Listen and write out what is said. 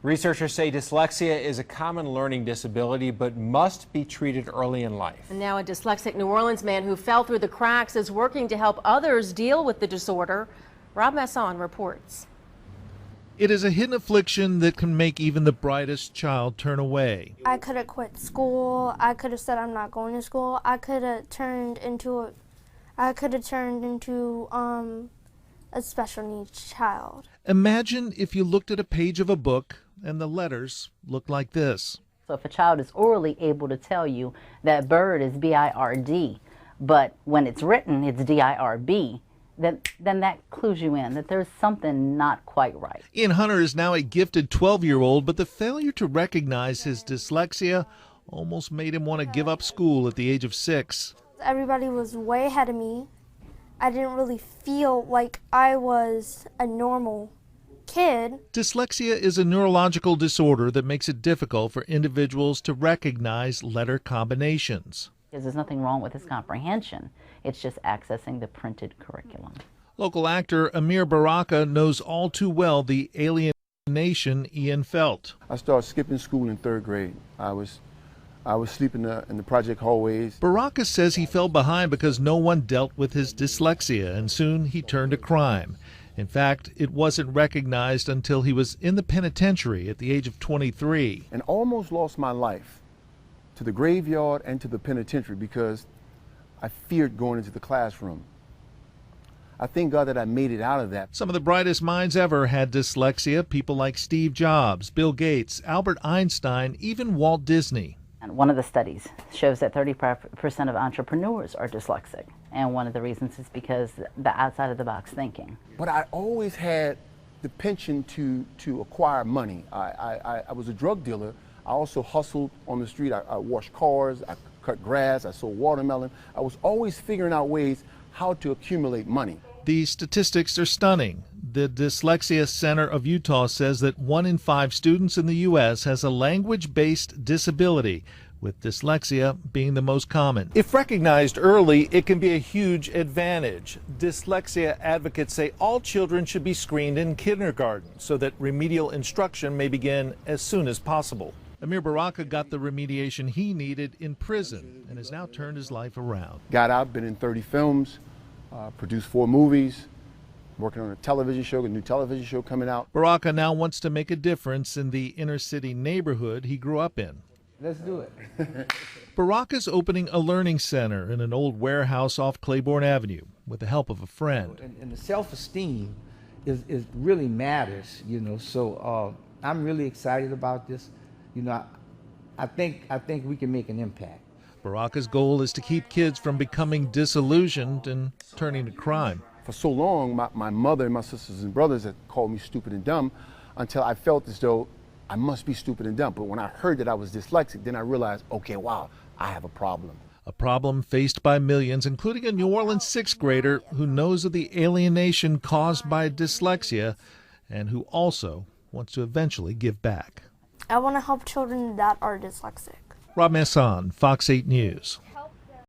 Researchers say dyslexia is a common learning disability but must be treated early in life. And now a dyslexic New Orleans man who fell through the cracks is working to help others deal with the disorder. Rob Masson reports. It is a hidden affliction that can make even the brightest child turn away. I could have quit school. I could have said I'm not going to school. I could have turned into a special needs child. Imagine if you looked at a page of a book and the letters looked like this. So if a child is orally able to tell you that bird is B-I-R-D, but when it's written it's D-I-R-B, then that clues you in that there's something not quite right. Ian Hunter is now a gifted 12-year-old, but the failure to recognize his dyslexia almost made him want to give up school at the age of 6. Everybody was way ahead of me. I didn't really feel like I was a normal kid. Dyslexia is a neurological disorder that makes it difficult for individuals to recognize letter combinations. There's nothing wrong with his comprehension. It's just accessing the printed curriculum. Local actor Ameer Baraka knows all too well the alienation Ian felt. I started skipping school in 3rd grade. I was sleeping in the project hallways. Baraka says he fell behind because no one dealt with his dyslexia, and soon he turned to crime. In fact, it wasn't recognized until he was in the penitentiary at the age of 23. And almost lost my life to the graveyard and to the penitentiary because I feared going into the classroom. I thank God that I made it out of that. Some of the brightest minds ever had dyslexia, people like Steve Jobs, Bill Gates, Albert Einstein, even Walt Disney. And one of the studies shows that 30% of entrepreneurs are dyslexic. And one of the reasons is because the outside of the box thinking. But I always had the penchant to acquire money. I was a drug dealer. I also hustled on the street. I washed cars, I cut grass, I sold watermelon. I was always figuring out ways how to accumulate money. The statistics are stunning. The Dyslexia Center of Utah says that 1 in 5 students in the U.S. has a language-based disability, with dyslexia being the most common. If recognized early, it can be a huge advantage. Dyslexia advocates say all children should be screened in kindergarten so that remedial instruction may begin as soon as possible. Ameer Baraka got the remediation he needed in prison and has now turned his life around. Got out, been in 30 films, produced 4 movies, working on a television show, a new television show coming out. Baraka now wants to make a difference in the inner city neighborhood he grew up in. Let's do it. Baraka's opening a learning center in an old warehouse off Claiborne Avenue with the help of a friend. And the self-esteem is really matters, so I'm really excited about this. I think we can make an impact. Baraka's goal is to keep kids from becoming disillusioned and turning to crime. For so long, my mother and my sisters and brothers had called me stupid and dumb until I felt as though I must be stupid and dumb. But when I heard that I was dyslexic, then I realized, okay, wow, I have a problem. A problem faced by millions, including a New Orleans 6th grader who knows of the alienation caused by dyslexia and who also wants to eventually give back. I want to help children that are dyslexic. Rob Masson, Fox 8 News.